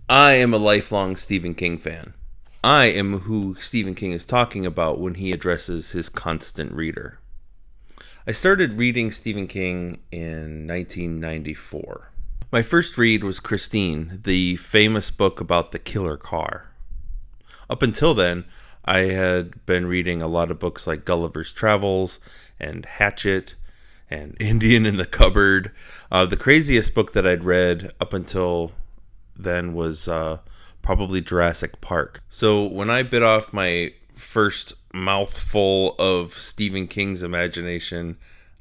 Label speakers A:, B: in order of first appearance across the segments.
A: I am a lifelong Stephen King fan. I am who Stephen King is talking about when he addresses his constant reader. I started reading Stephen King in 1994. My first read was Christine, the famous book about the killer car. Up until then, I had been reading a lot of books like Gulliver's Travels and Hatchet and Indian in the Cupboard. The craziest book that I'd read up until then was probably Jurassic Park. So when I bit off my first mouthful of Stephen King's imagination,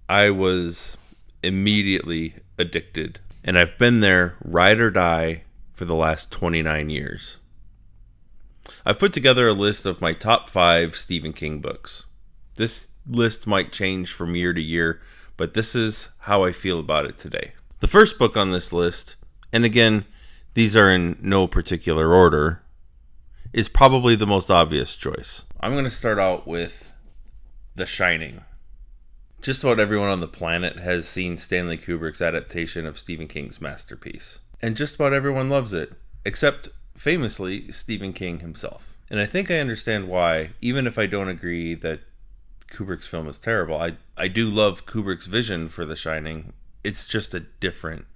A: I was immediately addicted. And I've been there, ride or die, for the last 29 years. I've put together a list of my top 5 Stephen King books. This list might change from year to year, but this is how I feel about it today. The first book on this list, and again, these are in no particular order, is probably the most obvious choice. I'm going to start out with The Shining. Just about everyone on the planet has seen Stanley Kubrick's adaptation of Stephen King's masterpiece. And just about everyone loves it, except, famously, Stephen King himself. And I think I understand why, even if I don't agree that Kubrick's film is terrible. I do love Kubrick's vision for The Shining. It's just a different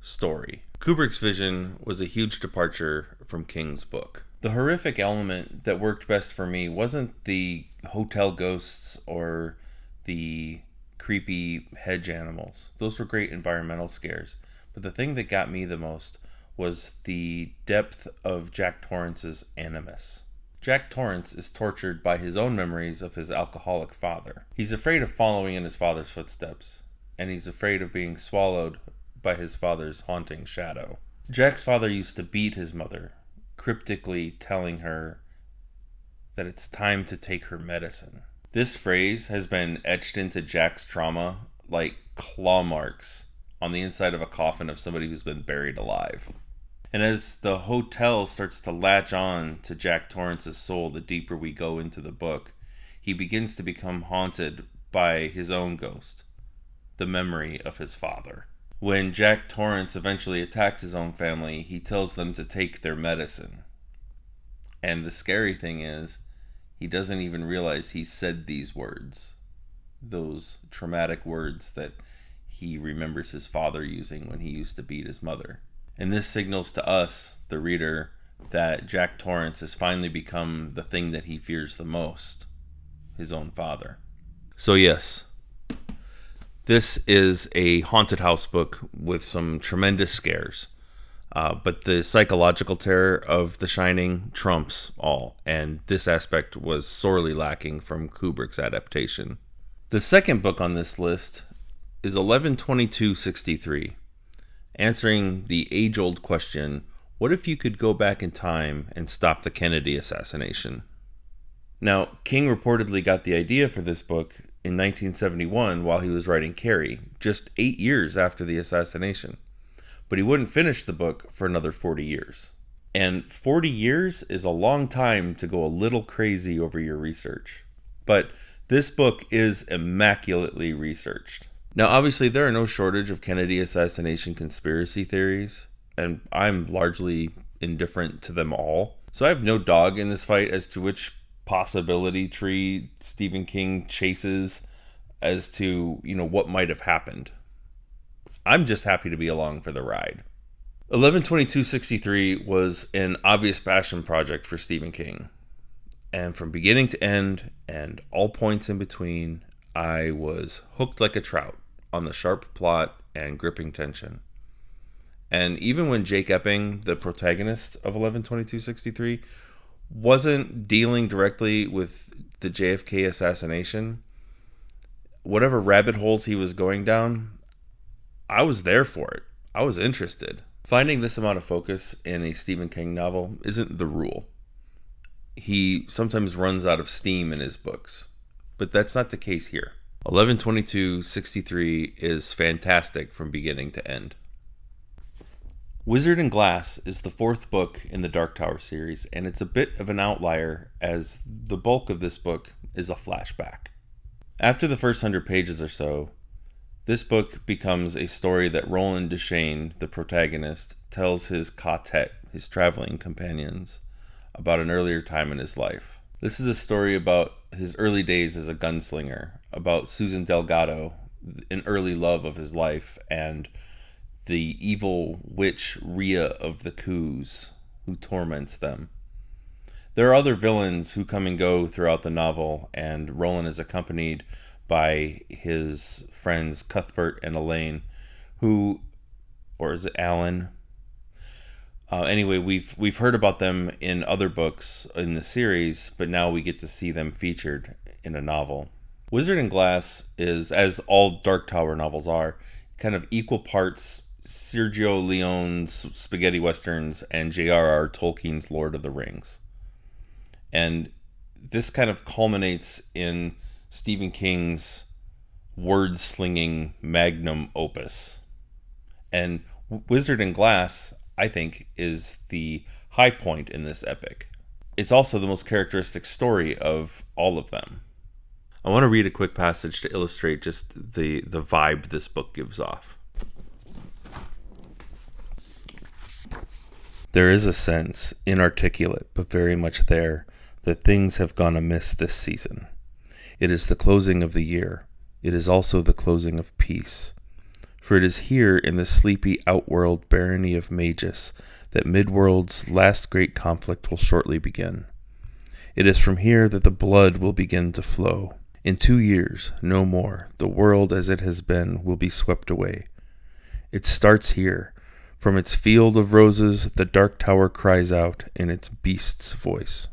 A: story. Kubrick's vision was a huge departure from King's book. The horrific element that worked best for me wasn't the hotel ghosts or the creepy hedge animals. Those were great environmental scares. But the thing that got me the most was the depth of Jack Torrance's animus. Jack Torrance is tortured by his own memories of his alcoholic father. He's afraid of following in his father's footsteps, and he's afraid of being swallowed by his father's haunting shadow. Jack's father used to beat his mother, cryptically telling her that it's time to take her medicine. This phrase has been etched into Jack's trauma like claw marks on the inside of a coffin of somebody who's been buried alive. And as the hotel starts to latch on to Jack Torrance's soul, the deeper we go into the book, he begins to become haunted by his own ghost, the memory of his father. When Jack Torrance eventually attacks his own family, he tells them to take their medicine. And the scary thing is, he doesn't even realize he said these words, those traumatic words that he remembers his father using when he used to beat his mother. And this signals to us, the reader, that Jack Torrance has finally become the thing that he fears the most, his own father. So yes, this is a haunted house book with some tremendous scares. But the psychological terror of The Shining trumps all, and this aspect was sorely lacking from Kubrick's adaptation. The second book on this list is 11/22/63. Answering the age-old question, what if you could go back in time and stop the Kennedy assassination? Now, King reportedly got the idea for this book in 1971 while he was writing Carrie, just 8 years after the assassination. But he wouldn't finish the book for another 40 years. And 40 years is a long time to go a little crazy over your research. But this book is immaculately researched. Now, obviously, there are no shortage of Kennedy assassination conspiracy theories, and I'm largely indifferent to them all. So I have no dog in this fight as to which possibility tree Stephen King chases as to, what might have happened. I'm just happy to be along for the ride. 11/22/63 was an obvious passion project for Stephen King. And from beginning to end, and all points in between, I was hooked like a trout on the sharp plot and gripping tension. And even when Jake Epping, the protagonist of 11/22/63, wasn't dealing directly with the JFK assassination, whatever rabbit holes he was going down, I was there for it. I was interested. Finding this amount of focus in a Stephen King novel isn't the rule. He sometimes runs out of steam in his books, but that's not the case here. 11/22/63 is fantastic from beginning to end. Wizard and Glass is the fourth book in the Dark Tower series, and it's a bit of an outlier as the bulk of this book is a flashback. After the first 100 pages or so, this book becomes a story that Roland Deschain, the protagonist, tells his quartet his traveling companions, about an earlier time in his life. This is a story about his early days as a gunslinger, about Susan Delgado, an early love of his life, and the evil witch Rhea of the Coos, who torments them. There are other villains who come and go throughout the novel, and Roland is accompanied by his friends Cuthbert and Elaine, who, or is it Alan? Anyway, we've heard about them in other books in the series, but now we get to see them featured in a novel. Wizard and Glass is, as all Dark Tower novels are, kind of equal parts Sergio Leone's spaghetti westerns and J.R.R. Tolkien's Lord of the Rings. And this kind of culminates in Stephen King's word-slinging magnum opus. And Wizard and Glass, I think, is the high point in this epic. It's also the most characteristic story of all of them. I want to read a quick passage to illustrate just the vibe this book gives off. There is a sense, inarticulate but very much there, that things have gone amiss this season. It is the closing of the year. It is also the closing of peace. For it is here in the sleepy outworld barony of Magus that Midworld's last great conflict will shortly begin. It is from here that the blood will begin to flow. In 2 years, no more, the world as it has been will be swept away. It starts here. From its field of roses, the Dark Tower cries out in its beast's voice.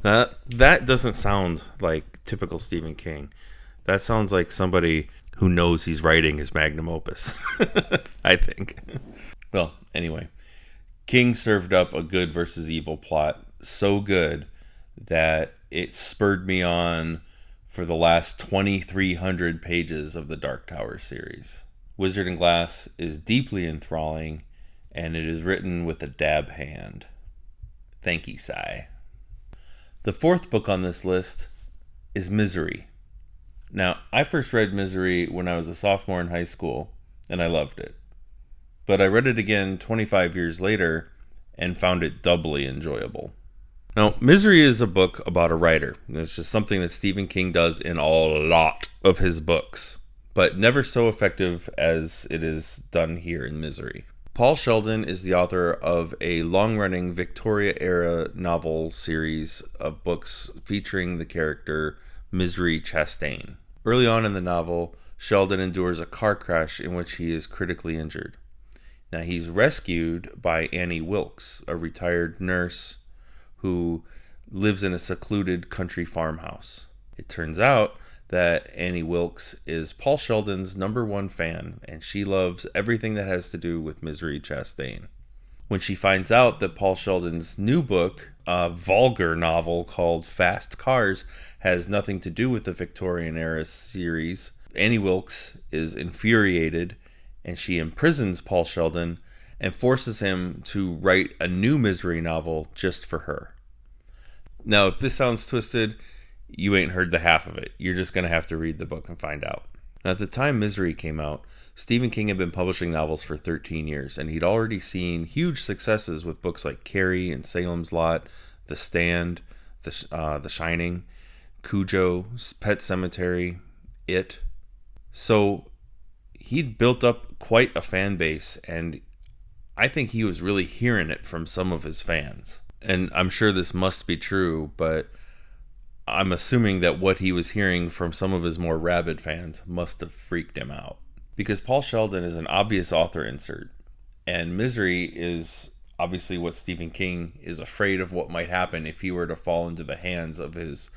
A: That doesn't sound like typical Stephen King. That sounds like somebody who knows he's writing his magnum opus, I think. Well, anyway, King served up a good versus evil plot so good that it spurred me on for the last 2,300 pages of the Dark Tower series. Wizard and Glass is deeply enthralling, and it is written with a dab hand. Thank you, Sai. The fourth book on this list is Misery. Now, I first read Misery when I was a sophomore in high school, and I loved it. But I read it again 25 years later and found it doubly enjoyable. Now, Misery is a book about a writer. It's just something that Stephen King does in a lot of his books, but never so effective as it is done here in Misery. Paul Sheldon is the author of a long-running Victoria-era novel series of books featuring the character Misery Chastain. Early on in the novel, Sheldon endures a car crash in which he is critically injured. Now, he's rescued by Annie Wilkes, a retired nurse who lives in a secluded country farmhouse. It turns out that Annie Wilkes is Paul Sheldon's #1 fan, and she loves everything that has to do with Misery Chastain. When she finds out that Paul Sheldon's new book, a vulgar novel called Fast Cars, has nothing to do with the Victorian-era series, Annie Wilkes is infuriated, and she imprisons Paul Sheldon and forces him to write a new Misery novel just for her. Now, if this sounds twisted, you ain't heard the half of it. You're just going to have to read the book and find out. Now, at the time Misery came out, Stephen King had been publishing novels for 13 years, and he'd already seen huge successes with books like Carrie and Salem's Lot, The Stand, The Shining, Cujo, Pet Sematary, It. So he'd built up quite a fan base, and I think he was really hearing it from some of his fans. And I'm sure this must be true, but I'm assuming that what he was hearing from some of his more rabid fans must have freaked him out. Because Paul Sheldon is an obvious author insert, and Misery is obviously what Stephen King is afraid of what might happen if he were to fall into the hands of his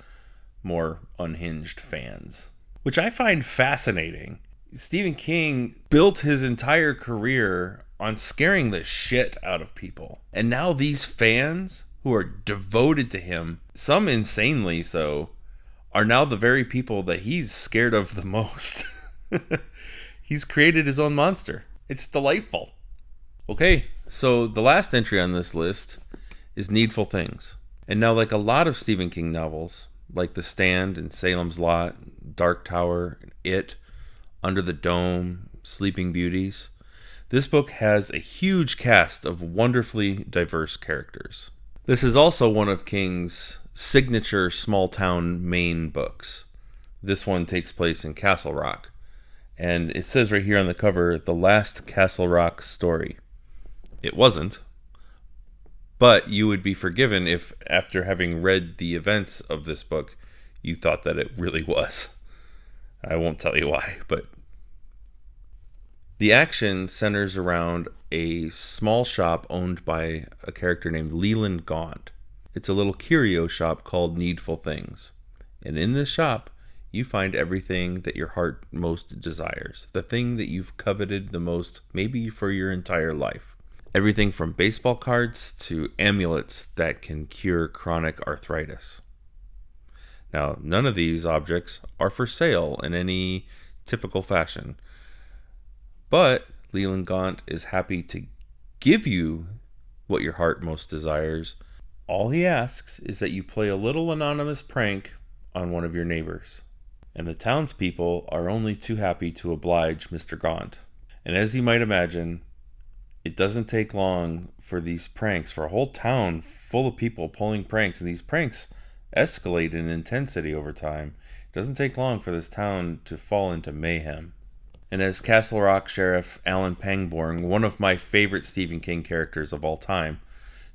A: more unhinged fans, which I find fascinating. Stephen King built his entire career on scaring the shit out of people, and now these fans who are devoted to him, some insanely so, are now the very people that he's scared of the most. He's created his own monster. It's delightful. Okay, so the last entry on this list is Needful Things. And now, like a lot of Stephen King novels, like The Stand and Salem's Lot, Dark Tower, It, Under the Dome, Sleeping Beauties, This book has a huge cast of wonderfully diverse characters. This is also one of King's signature small-town Maine books. This one takes place in Castle Rock. And it says right here on the cover, The Last Castle Rock Story. It wasn't. But you would be forgiven if, after having read the events of this book, you thought that it really was. I won't tell you why, but the action centers around a small shop owned by a character named Leland Gaunt. It's a little curio shop called Needful Things. And in this shop, you find everything that your heart most desires. The thing that you've coveted the most, maybe for your entire life. Everything from baseball cards to amulets that can cure chronic arthritis. Now, none of these objects are for sale in any typical fashion. But Leland Gaunt is happy to give you what your heart most desires. All he asks is that you play a little anonymous prank on one of your neighbors. And the townspeople are only too happy to oblige Mr. Gaunt. And as you might imagine, it doesn't take long for these pranks, for a whole town full of people pulling pranks, and these pranks escalate in intensity over time. It doesn't take long for this town to fall into mayhem. And as Castle Rock Sheriff Alan Pangborn, one of my favorite Stephen King characters of all time,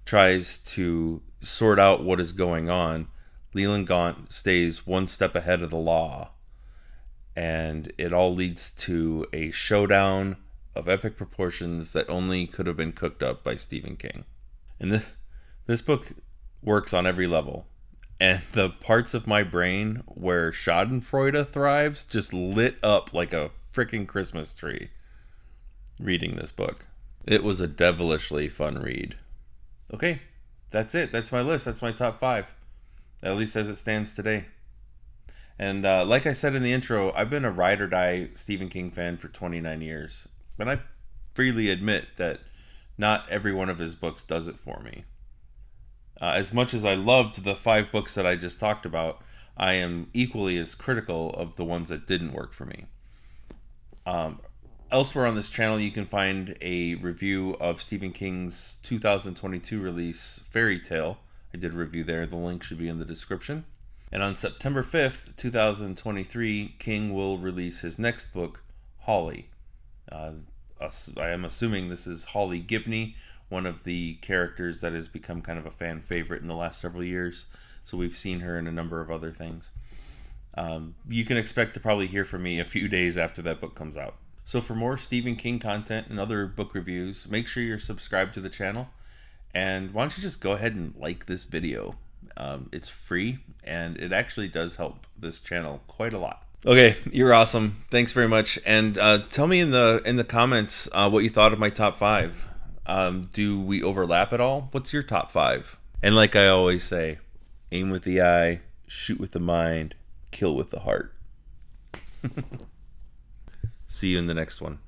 A: tries to sort out what is going on, Leland Gaunt stays one step ahead of the law. And it all leads to a showdown of epic proportions that only could have been cooked up by Stephen King. And this book works on every level. And the parts of my brain where Schadenfreude thrives just lit up like a freaking Christmas tree reading this book. It was a devilishly fun read. Okay, that's it. That's my list. That's my top 5. At least as it stands today. And like I said in the intro, I've been a ride or die Stephen King fan for 29 years. But I freely admit that not every one of his books does it for me. As much as I loved the 5 books that I just talked about, I am equally as critical of the ones that didn't work for me. Elsewhere on this channel, you can find a review of Stephen King's 2022 release, Fairy Tale. I did a review there. The link should be in the description. And on September 5th, 2023, King will release his next book, Holly. I am assuming this is Holly Gibney, one of the characters that has become kind of a fan favorite in the last several years. So we've seen her in a number of other things. You can expect to probably hear from me a few days after that book comes out. So for more Stephen King content and other book reviews, make sure you're subscribed to the channel. And why don't you just go ahead and like this video? It's free, and it actually does help this channel quite a lot. Okay, you're awesome. Thanks very much. And tell me in the comments what you thought of my top 5. Do we overlap at all? What's your top 5? And like I always say, aim with the eye, shoot with the mind, kill with the heart. See you in the next one.